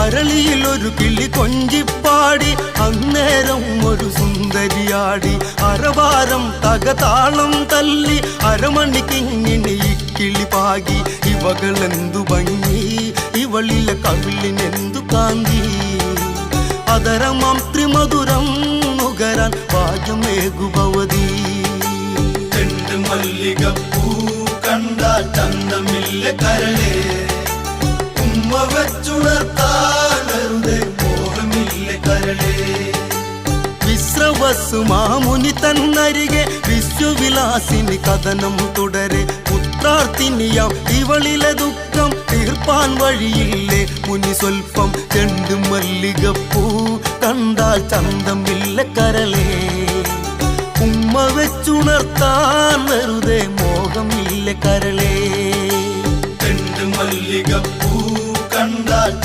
അരളിയിൽ ഒരു കിളി കൊഞ്ചിപ്പാടി അന്നേരം ഒരു സുന്ദരിയാടി അരവാരം തകതാളം തല്ലി അരമണിക്കിങ്ങിനെ ഇക്കിളി പാകി ഇവകളെന്തു ഭംഗി ഇവളിലെ കവിളിനെന്തു കാന്തി അതരമാം ത്രിമധുരം നുകരാൻ ഭാഗ്യമേകുഭവതി മല്ലികപ്പൂ കണ്ടാൽ ചന്തമില്ല കരളേ ഉമ്മ വെച്ചുണർത്താനരുതേ മോഹമില്ല കരളേ വിശ്രവസ്സു മാമുനി തന്നരികെ വിശ്വവിലാസിനി കഥനം തുടരെ പുത്രാർത്ഥിനിയാം ഇവളിലെ ദുഃഖം തീർപ്പാൻ വഴിയില്ലേ മുനി സ്വൽപ്പം ചെണ്ടു മല്ലികപ്പൂ കണ്ടാൽ ചന്തമില്ല കരളേ ഉമ്മ വെച്ചുണർത്താൻ വെറുതെ മോഹമില്ല കരളേ മല്ലികപ്പൂ കണ്ടാൽ